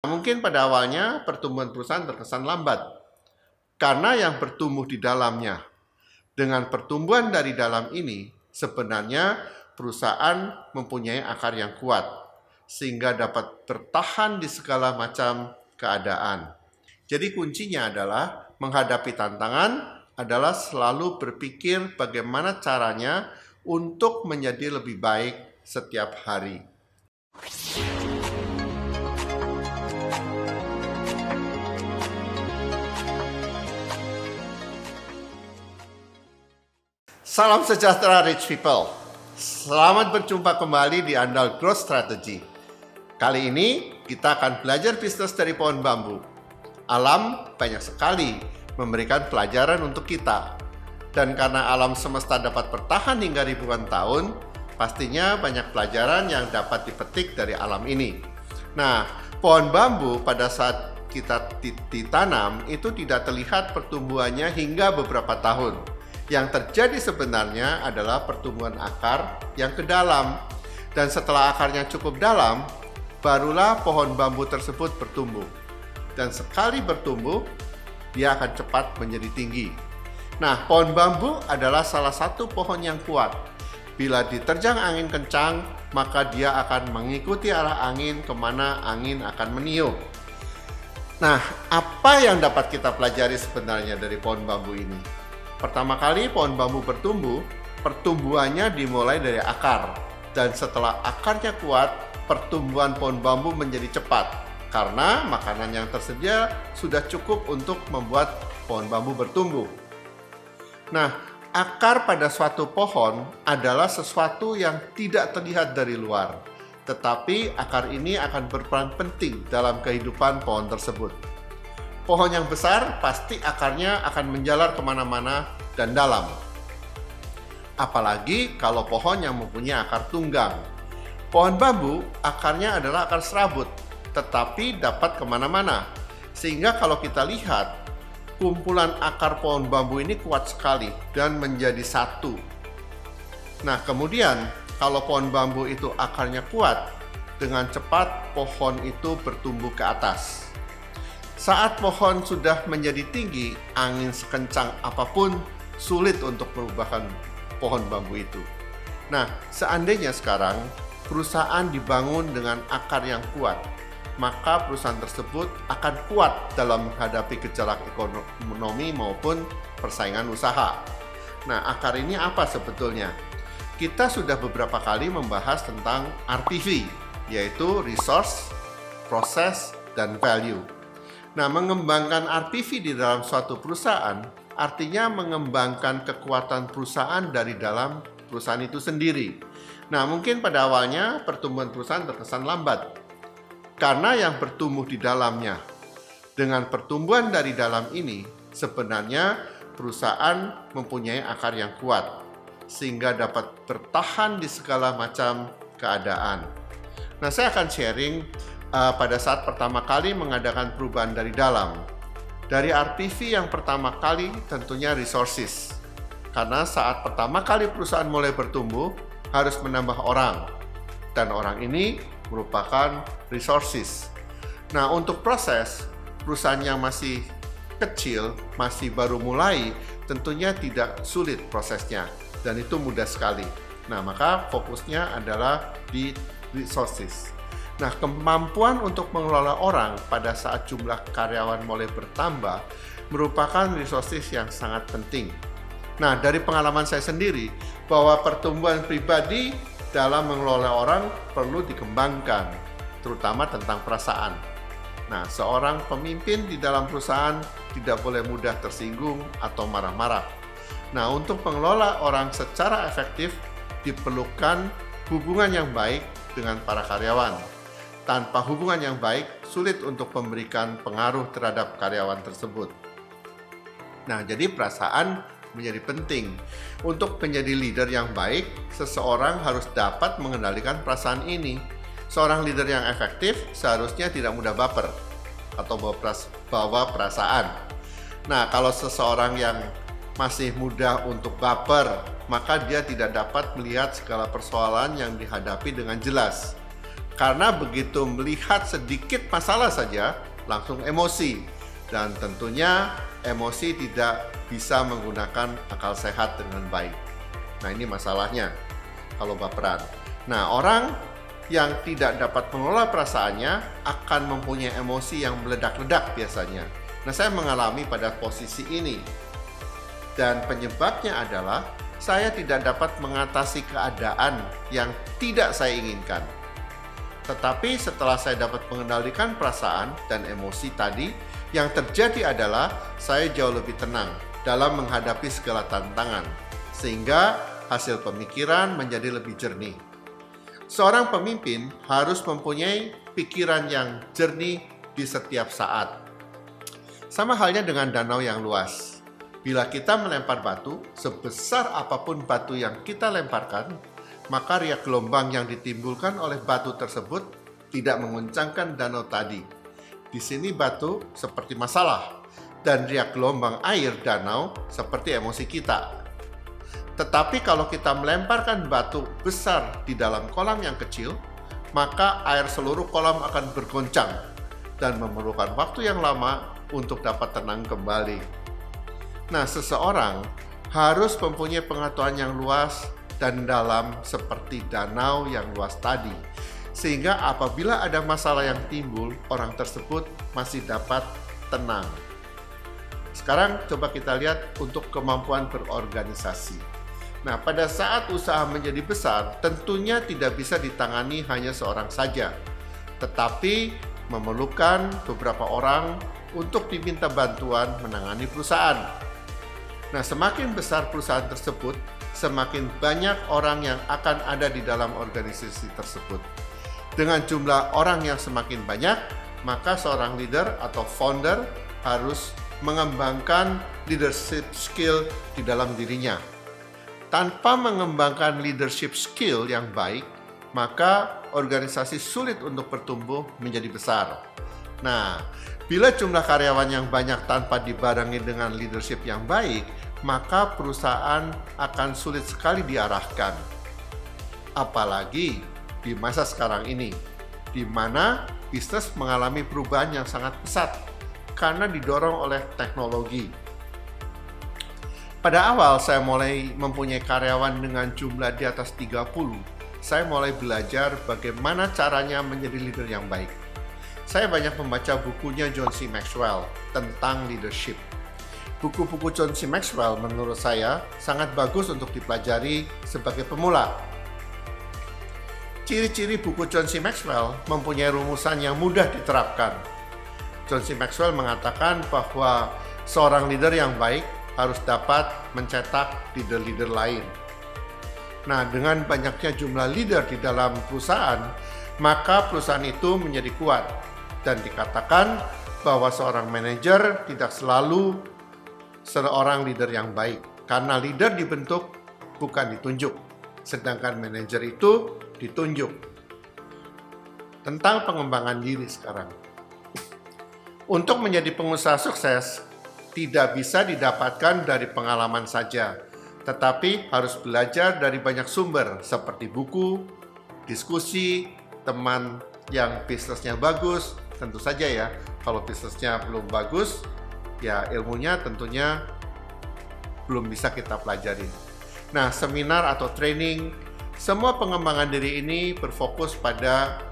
Mungkin pada awalnya pertumbuhan perusahaan terkesan lambat, karena yang bertumbuh di dalamnya. Dengan pertumbuhan dari dalam ini, sebenarnya perusahaan mempunyai akar yang kuat, sehingga dapat bertahan di segala macam keadaan. Jadi kuncinya adalah menghadapi tantangan adalah selalu berpikir bagaimana caranya untuk menjadi lebih baik setiap hari. Salam sejahtera rich people. Selamat berjumpa kembali di Andal Growth Strategy. Kali ini kita akan belajar bisnis dari pohon bambu. Alam banyak sekali memberikan pelajaran untuk kita. Dan karena alam semesta dapat bertahan hingga ribuan tahun, pastinya banyak pelajaran yang dapat dipetik dari alam ini. Nah, pohon bambu pada saat kita ditanam itu tidak terlihat pertumbuhannya hingga beberapa tahun. Yang terjadi sebenarnya adalah pertumbuhan akar yang ke dalam. Dan setelah akarnya cukup dalam, barulah pohon bambu tersebut bertumbuh. Dan sekali bertumbuh, dia akan cepat menjadi tinggi. Nah, pohon bambu adalah salah satu pohon yang kuat. Bila diterjang angin kencang, maka dia akan mengikuti arah angin kemana angin akan meniup. Nah, apa yang dapat kita pelajari sebenarnya dari pohon bambu ini? Pertama kali pohon bambu bertumbuh, pertumbuhannya dimulai dari akar. Dan setelah akarnya kuat, pertumbuhan pohon bambu menjadi cepat. Karena makanan yang tersedia sudah cukup untuk membuat pohon bambu bertumbuh. Nah, akar pada suatu pohon adalah sesuatu yang tidak terlihat dari luar. Tetapi akar ini akan berperan penting dalam kehidupan pohon tersebut. Pohon yang besar pasti akarnya akan menjalar kemana-mana dan dalam. Apalagi kalau pohon yang mempunyai akar tunggang. Pohon bambu akarnya adalah akar serabut, tetapi dapat kemana-mana. Sehingga kalau kita lihat, kumpulan akar pohon bambu ini kuat sekali dan menjadi satu. Nah, kemudian kalau pohon bambu itu akarnya kuat, dengan cepat pohon itu bertumbuh ke atas. Saat pohon sudah menjadi tinggi, angin sekencang apapun sulit untuk merubahkan pohon bambu itu. Nah, seandainya sekarang perusahaan dibangun dengan akar yang kuat, maka perusahaan tersebut akan kuat dalam menghadapi gejolak ekonomi maupun persaingan usaha. Nah, akar ini apa sebetulnya? Kita sudah beberapa kali membahas tentang RTV, yaitu Resource, Process, dan Value. Nah, mengembangkan RTV di dalam suatu perusahaan artinya mengembangkan kekuatan perusahaan dari dalam perusahaan itu sendiri. Nah, mungkin pada awalnya pertumbuhan perusahaan terkesan lambat karena yang bertumbuh di dalamnya. Dengan pertumbuhan dari dalam ini, sebenarnya perusahaan mempunyai akar yang kuat sehingga dapat bertahan di segala macam keadaan. Nah, saya akan sharing pada saat pertama kali mengadakan perubahan dari dalam. Dari RTV yang pertama kali tentunya resources. Karena saat pertama kali perusahaan mulai bertumbuh, harus menambah orang. Dan orang ini merupakan resources. Nah, untuk proses, perusahaan yang masih kecil, masih baru mulai, tentunya tidak sulit prosesnya. Dan itu mudah sekali. Nah, maka fokusnya adalah di resources. Nah, kemampuan untuk mengelola orang pada saat jumlah karyawan mulai bertambah merupakan resources yang sangat penting. Nah, dari pengalaman saya sendiri, bahwa pertumbuhan pribadi dalam mengelola orang perlu dikembangkan, terutama tentang perasaan. Nah, seorang pemimpin di dalam perusahaan tidak boleh mudah tersinggung atau marah-marah. Nah, untuk mengelola orang secara efektif, diperlukan hubungan yang baik dengan para karyawan. Tanpa hubungan yang baik, sulit untuk memberikan pengaruh terhadap karyawan tersebut. Nah, jadi perasaan menjadi penting. Untuk menjadi leader yang baik, seseorang harus dapat mengendalikan perasaan ini. Seorang leader yang efektif seharusnya tidak mudah baper atau bawa perasaan. Nah, kalau seseorang yang masih mudah untuk baper, maka dia tidak dapat melihat segala persoalan yang dihadapi dengan jelas. Karena begitu melihat sedikit masalah saja, langsung emosi. Dan tentunya emosi tidak bisa menggunakan akal sehat dengan baik. Nah, ini masalahnya kalau baperan. Nah, orang yang tidak dapat mengelola perasaannya akan mempunyai emosi yang meledak-ledak biasanya. Nah, saya mengalami pada posisi ini. Dan penyebabnya adalah saya tidak dapat mengatasi keadaan yang tidak saya inginkan. Tetapi setelah saya dapat mengendalikan perasaan dan emosi tadi, yang terjadi adalah saya jauh lebih tenang dalam menghadapi segala tantangan, sehingga hasil pemikiran menjadi lebih jernih. Seorang pemimpin harus mempunyai pikiran yang jernih di setiap saat. Sama halnya dengan danau yang luas. Bila kita melempar batu, sebesar apapun batu yang kita lemparkan, maka riak gelombang yang ditimbulkan oleh batu tersebut tidak menguncangkan danau tadi. Di sini batu seperti masalah, dan riak gelombang air danau seperti emosi kita. Tetapi kalau kita melemparkan batu besar di dalam kolam yang kecil, maka air seluruh kolam akan bergoncang dan memerlukan waktu yang lama untuk dapat tenang kembali. Nah, seseorang harus mempunyai pengetahuan yang luas dan dalam seperti danau yang luas tadi, sehingga apabila ada masalah yang timbul, orang tersebut masih dapat tenang. Sekarang coba kita lihat untuk kemampuan berorganisasi. Nah, pada saat usaha menjadi besar, tentunya tidak bisa ditangani hanya seorang saja, tetapi memerlukan beberapa orang untuk diminta bantuan menangani perusahaan. Nah, semakin besar perusahaan tersebut, semakin banyak orang yang akan ada di dalam organisasi tersebut. Dengan jumlah orang yang semakin banyak, maka seorang leader atau founder harus mengembangkan leadership skill di dalam dirinya. Tanpa mengembangkan leadership skill yang baik, maka organisasi sulit untuk bertumbuh menjadi besar. Nah, bila jumlah karyawan yang banyak tanpa dibarengi dengan leadership yang baik, maka perusahaan akan sulit sekali diarahkan. Apalagi di masa sekarang ini, di mana bisnis mengalami perubahan yang sangat pesat karena didorong oleh teknologi. Pada awal saya mulai mempunyai karyawan dengan jumlah di atas 30, saya mulai belajar bagaimana caranya menjadi leader yang baik. Saya banyak membaca bukunya John C. Maxwell tentang leadership. Buku-buku John C. Maxwell menurut saya sangat bagus untuk dipelajari sebagai pemula. Ciri-ciri buku John C. Maxwell mempunyai rumusan yang mudah diterapkan. John C. Maxwell mengatakan bahwa seorang leader yang baik harus dapat mencetak leader-leader lain. Nah, dengan banyaknya jumlah leader di dalam perusahaan, maka perusahaan itu menjadi kuat. Dan dikatakan bahwa seorang manajer tidak selalu seorang leader yang baik, karena leader dibentuk bukan ditunjuk, sedangkan manajer itu ditunjuk. Tentang pengembangan diri sekarang. Untuk menjadi pengusaha sukses, tidak bisa didapatkan dari pengalaman saja, tetapi harus belajar dari banyak sumber seperti buku, diskusi, teman yang bisnisnya bagus, tentu saja ya. Kalau bisnisnya belum bagus, ya ilmunya tentunya belum bisa kita pelajari. Nah, seminar atau training, semua pengembangan diri ini berfokus pada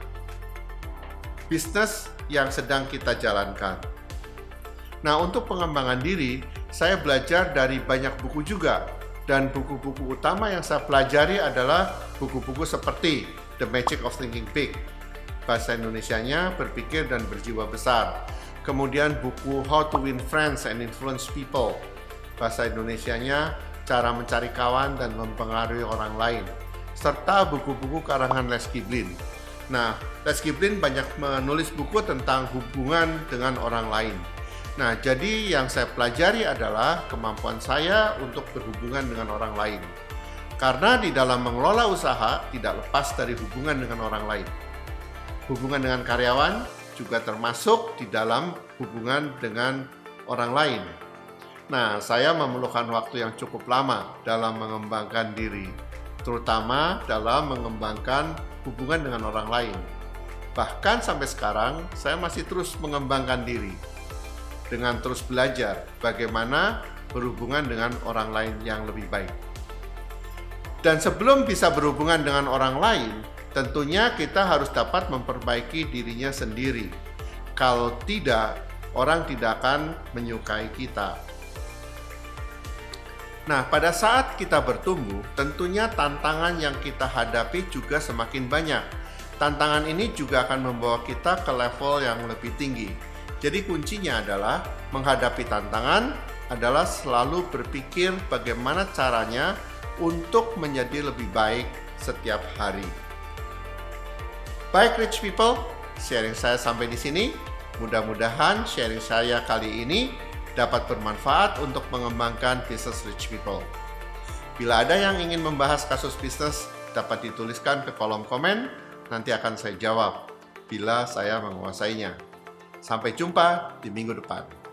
bisnis yang sedang kita jalankan. Nah, untuk pengembangan diri, saya belajar dari banyak buku juga. Dan buku-buku utama yang saya pelajari adalah buku-buku seperti The Magic of Thinking Big. Bahasa Indonesianya Berpikir dan Berjiwa Besar. Kemudian buku How to Win Friends and Influence People. Bahasa Indonesianya Cara Mencari Kawan dan Mempengaruhi Orang Lain. Serta buku-buku karangan Les Giblin. Nah, Les Giblin banyak menulis buku tentang hubungan dengan orang lain. Nah, jadi yang saya pelajari adalah kemampuan saya untuk berhubungan dengan orang lain. Karena di dalam mengelola usaha tidak lepas dari hubungan dengan orang lain. Hubungan dengan karyawan juga termasuk di dalam hubungan dengan orang lain. Nah, saya memerlukan waktu yang cukup lama dalam mengembangkan diri, terutama dalam mengembangkan hubungan dengan orang lain. Bahkan sampai sekarang, saya masih terus mengembangkan diri dengan terus belajar bagaimana berhubungan dengan orang lain yang lebih baik. Dan sebelum bisa berhubungan dengan orang lain, tentunya kita harus dapat memperbaiki dirinya sendiri. Kalau tidak, orang tidak akan menyukai kita. Nah, pada saat kita bertumbuh, tentunya tantangan yang kita hadapi juga semakin banyak. Tantangan ini juga akan membawa kita ke level yang lebih tinggi. Jadi kuncinya adalah menghadapi tantangan adalah selalu berpikir bagaimana caranya untuk menjadi lebih baik setiap hari. Baik rich people, sharing saya sampai di sini. Mudah-mudahan sharing saya kali ini dapat bermanfaat untuk mengembangkan bisnis rich people. Bila ada yang ingin membahas kasus bisnis, dapat dituliskan ke kolom komen, nanti akan saya jawab bila saya menguasainya. Sampai jumpa di minggu depan.